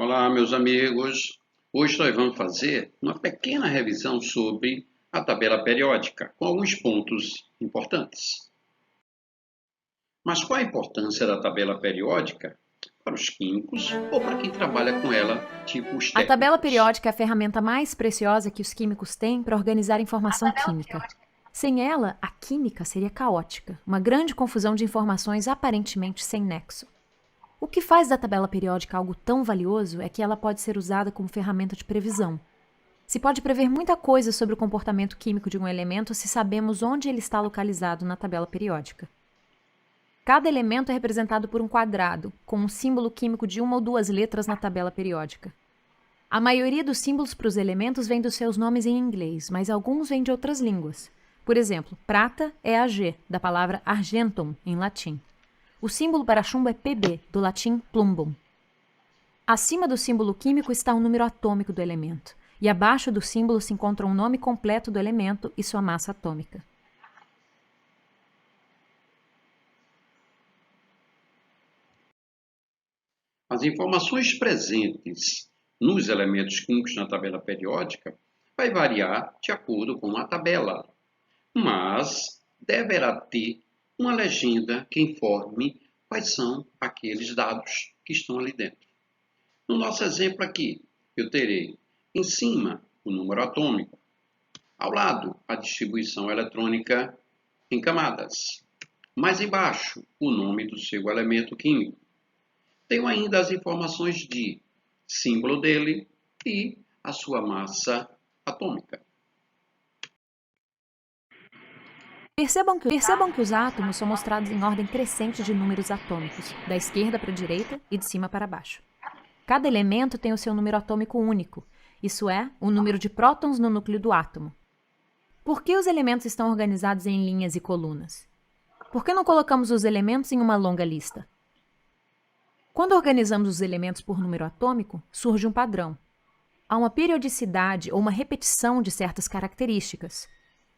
Olá, meus amigos. Hoje nós vamos fazer uma pequena revisão sobre a tabela periódica, com alguns pontos importantes. Mas qual a importância da tabela periódica para os químicos ou para quem trabalha com ela, tipo os A tabela técnicos? periódica é a ferramenta mais preciosa que os químicos têm para organizar informação química. Sem ela, a química seria caótica, uma grande confusão de informações aparentemente sem nexo. O que faz da tabela periódica algo tão valioso é que ela pode ser usada como ferramenta de previsão. Se pode prever muita coisa sobre o comportamento químico de um elemento se sabemos onde ele está localizado na tabela periódica. Cada elemento é representado por um quadrado, com um símbolo químico de uma ou duas letras na tabela periódica. A maioria dos símbolos para os elementos vem dos seus nomes em inglês, mas alguns vêm de outras línguas. Por exemplo, prata é Ag, da palavra argentum, em latim. O símbolo para chumbo é Pb, do latim plumbum. Acima do símbolo químico está o número atômico do elemento, e abaixo do símbolo se encontra o nome completo do elemento e sua massa atômica. As informações presentes nos elementos químicos na tabela periódica vai variar de acordo com a tabela, mas deverá ter uma legenda que informe quais são aqueles dados que estão ali dentro. No nosso exemplo aqui, eu terei em cima o número atômico, ao lado a distribuição eletrônica em camadas, mais embaixo o nome do seu elemento químico. Tenho ainda as informações de símbolo dele e a sua massa atômica. Percebam que os átomos são mostrados em ordem crescente de números atômicos, da esquerda para a direita e de cima para baixo. Cada elemento tem o seu número atômico único, isso é, o número de prótons no núcleo do átomo. Por que os elementos estão organizados em linhas e colunas? Por que não colocamos os elementos em uma longa lista? Quando organizamos os elementos por número atômico, surge um padrão. Há uma periodicidade ou uma repetição de certas características.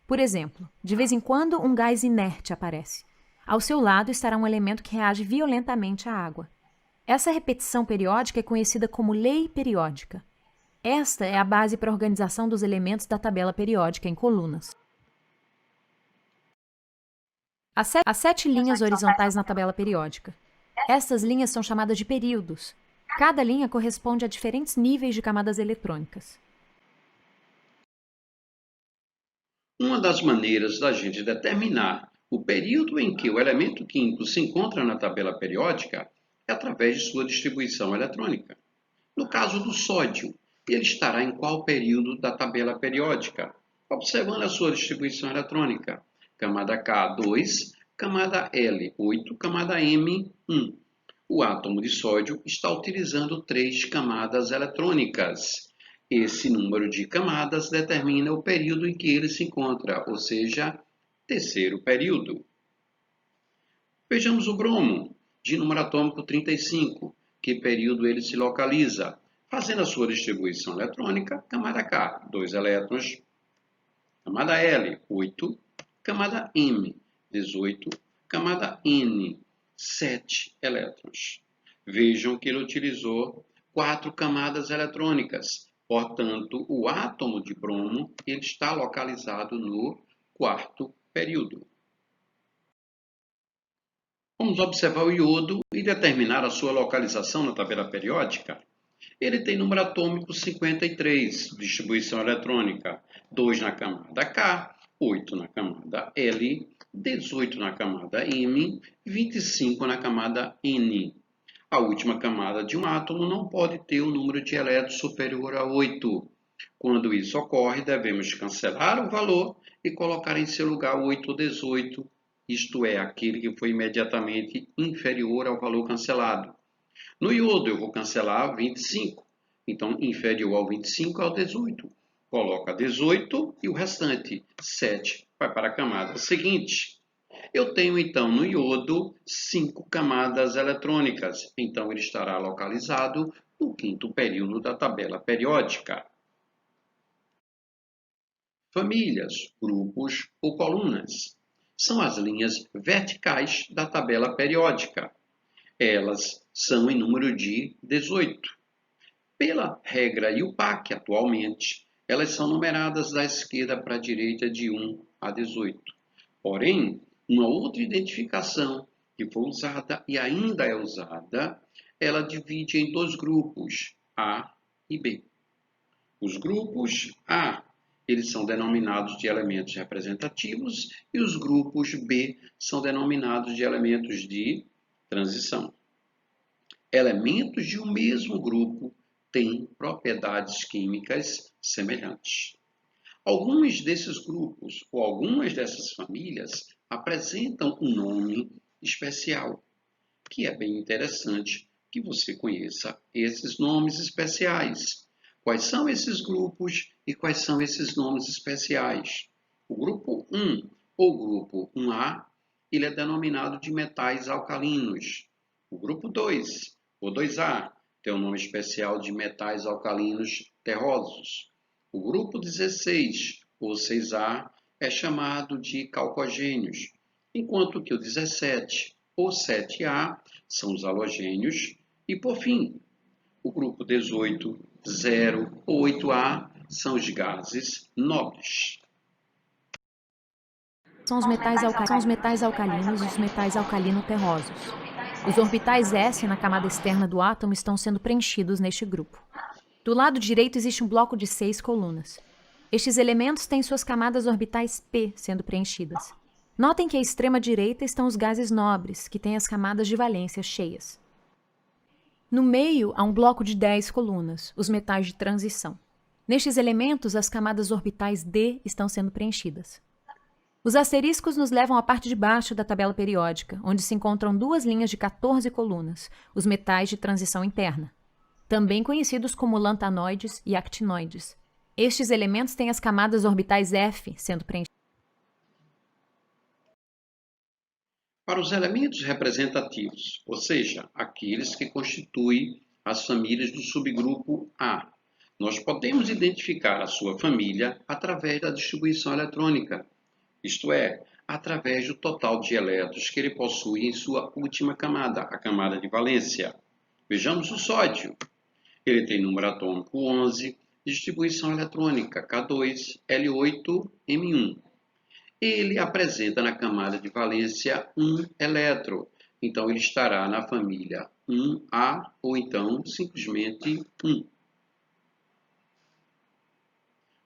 Por exemplo, de vez em quando um gás inerte aparece. Ao seu lado estará um elemento que reage violentamente à água. Essa repetição periódica é conhecida como lei periódica. Esta é a base para a organização dos elementos da tabela periódica em colunas. Há 7 linhas horizontais na tabela periódica. Estas linhas são chamadas de períodos. Cada linha corresponde a diferentes níveis de camadas eletrônicas. Uma das maneiras da gente determinar o período em que o elemento químico se encontra na tabela periódica é através de sua distribuição eletrônica. No caso do sódio, ele estará em qual período da tabela periódica? Observando a sua distribuição eletrônica. Camada K, 2, camada L, 8, camada M, 1. O átomo de sódio está utilizando 3 camadas eletrônicas. Esse número de camadas determina o período em que ele se encontra, ou seja, terceiro período. Vejamos o bromo, de número atômico 35, que período ele se localiza. Fazendo a sua distribuição eletrônica, camada K, 2 elétrons, camada L, 8, camada M, 18, camada N, 7 elétrons. Vejam que ele utilizou 4 camadas eletrônicas, portanto, o átomo de bromo ele está localizado no quarto período. Vamos observar o iodo e determinar a sua localização na tabela periódica. Ele tem número atômico 53, distribuição eletrônica, 2 na camada K, 8 na camada L, 18 na camada M, 25 na camada N. A última camada de um átomo não pode ter um número de elétrons superior a 8. Quando isso ocorre, devemos cancelar o valor e colocar em seu lugar 8 ou 18, isto é, aquele que foi imediatamente inferior ao valor cancelado. No iodo, eu vou cancelar 25. Então, inferior ao 25 é o 18. Coloca 18 e o restante, 7, vai para a camada seguinte. Eu tenho, então, no iodo, 5 camadas eletrônicas. Então, ele estará localizado no quinto período da tabela periódica. Famílias, grupos ou colunas são as linhas verticais da tabela periódica. Elas são em número de 18. Pela regra IUPAC, atualmente, elas são numeradas da esquerda para a direita de 1 a 18. Porém, uma outra identificação que foi usada e ainda é usada, ela divide em dois grupos, A e B. Os grupos A, eles são denominados de elementos representativos e os grupos B são denominados de elementos de transição. Elementos de um mesmo grupo têm propriedades químicas semelhantes. Alguns desses grupos ou algumas dessas famílias apresentam um nome especial, que é bem interessante que você conheça esses nomes especiais. Quais são esses grupos e quais são esses nomes especiais? O grupo 1 ou grupo 1A, ele é denominado de metais alcalinos. O grupo 2 ou 2A tem o nome especial de metais alcalinos terrosos. O grupo 16 ou 6A é chamado de calcogênios, enquanto que o 17 ou 7A são os halogênios e, por fim, o grupo 18, 0 ou 8A são os gases nobres. São os metais alcalinos e os metais alcalino-terrosos. Os orbitais S na camada externa do átomo estão sendo preenchidos neste grupo. Do lado direito existe um bloco de 6 colunas. Estes elementos têm suas camadas orbitais P sendo preenchidas. Notem que à extrema direita estão os gases nobres, que têm as camadas de valência cheias. No meio há um bloco de 10 colunas, os metais de transição. Nestes elementos, as camadas orbitais D estão sendo preenchidas. Os asteriscos nos levam à parte de baixo da tabela periódica, onde se encontram duas linhas de 14 colunas, os metais de transição interna, também conhecidos como lantanoides e actinoides. Estes elementos têm as camadas orbitais F sendo preenchidas. Para os elementos representativos, ou seja, aqueles que constituem as famílias do subgrupo A, nós podemos identificar a sua família através da distribuição eletrônica, isto é, através do total de elétrons que ele possui em sua última camada, a camada de valência. Vejamos o sódio. Ele tem número atômico 11, distribuição eletrônica K2L8M1. Ele apresenta na camada de valência um elétron, então ele estará na família 1A ou então simplesmente 1.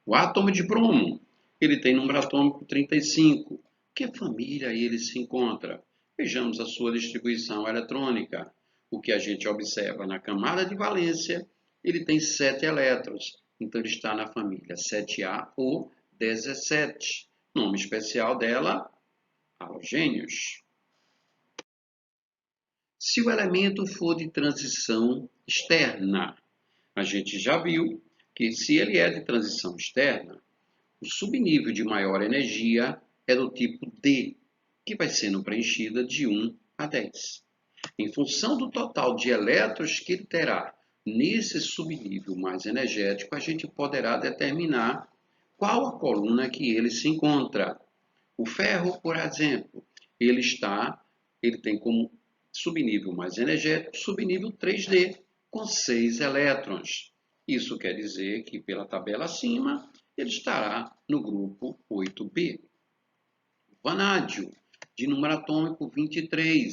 O átomo de bromo, ele tem número atômico 35. Que família ele se encontra? Vejamos a sua distribuição eletrônica. O que a gente observa na camada de valência, ele tem 7 elétrons, então ele está na família 7A ou 17. Nome especial dela, halogênios. Se o elemento for de transição externa, a gente já viu que se ele é de transição externa, o subnível de maior energia é do tipo D, que vai sendo preenchida de 1 a 10. Em função do total de elétrons que ele terá nesse subnível mais energético, a gente poderá determinar qual a coluna que ele se encontra. O ferro, por exemplo, ele tem como subnível mais energético subnível 3D, com 6 elétrons. Isso quer dizer que, pela tabela acima, ele estará no grupo 8B. O vanádio, de número atômico 23.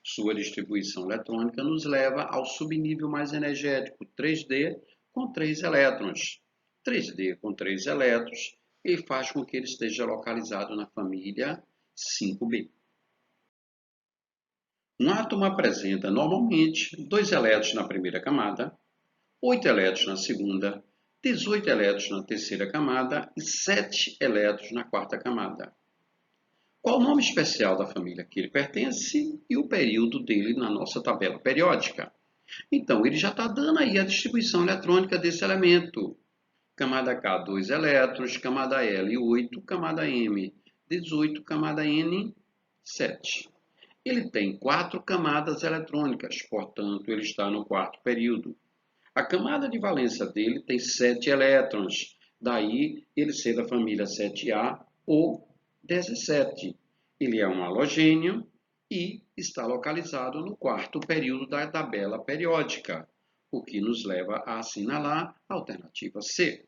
Sua distribuição eletrônica nos leva ao subnível mais energético 3D, com 3 elétrons. 3D com 3 elétrons, ele faz com que ele esteja localizado na família 5B. Um átomo apresenta normalmente 2 elétrons na primeira camada, 8 elétrons na segunda, 18 elétrons na terceira camada e 7 elétrons na quarta camada. Qual o nome especial da família que ele pertence e o período dele na nossa tabela periódica? Então, ele já está dando aí a distribuição eletrônica desse elemento. Camada K, 2 elétrons, camada L, 8, camada M, 18, camada N, 7. Ele tem 4 camadas eletrônicas, portanto, ele está no quarto período. A camada de valência dele tem 7 elétrons, daí ele ser da família 7A ou 17. Ele é um halogênio e está localizado no quarto período da tabela periódica. o que nos leva a assinalar a alternativa C.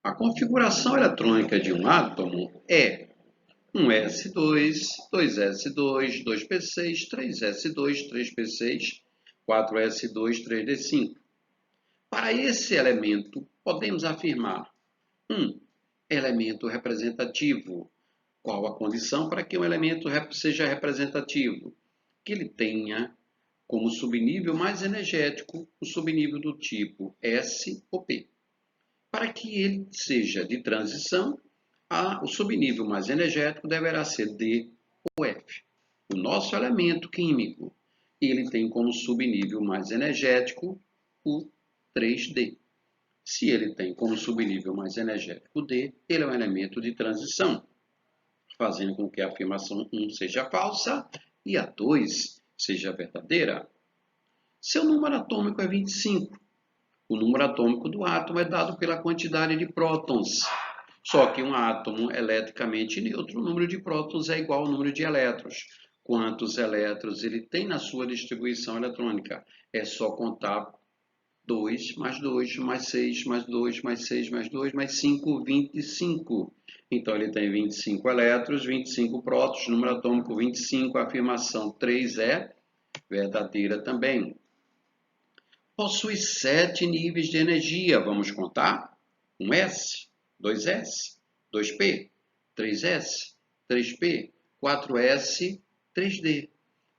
A configuração eletrônica de um átomo é 1s2, 2s2, 2p6, 3s2, 3p6, 4s2, 3d5. Para esse elemento, podemos afirmar 1. Elemento representativo. Qual a condição para que um elemento seja representativo? Que ele tenha como subnível mais energético o subnível do tipo S ou P. Para que ele seja de transição, o subnível mais energético deverá ser D ou F. O nosso elemento químico, ele tem como subnível mais energético o 3D. Se ele tem como subnível mais energético D, ele é um elemento de transição, fazendo com que a afirmação 1 seja falsa e a 2 seja verdadeira. Seu número atômico é 25. O número atômico do átomo é dado pela quantidade de prótons. Só que um átomo eletricamente neutro, o número de prótons é igual ao número de elétrons. Quantos elétrons ele tem na sua distribuição eletrônica? É só contar 2 mais 2 mais 6 mais 2 mais 6 mais 2 mais 5, 25. Então ele tem 25 elétrons, 25 prótons, número atômico 25, a afirmação 3 é verdadeira também. Possui 7 níveis de energia, vamos contar? 1s, 2s, 2p, 3s, 3p, 4s, 3d.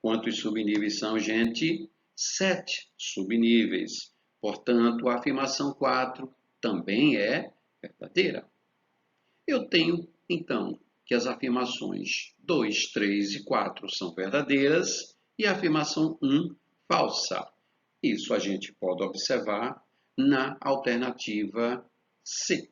Quantos subníveis são, gente? 7 subníveis. Portanto, a afirmação 4 também é verdadeira. Eu tenho, então, que as afirmações 2, 3 e 4 são verdadeiras e a afirmação 1 falsa. Isso a gente pode observar na alternativa C.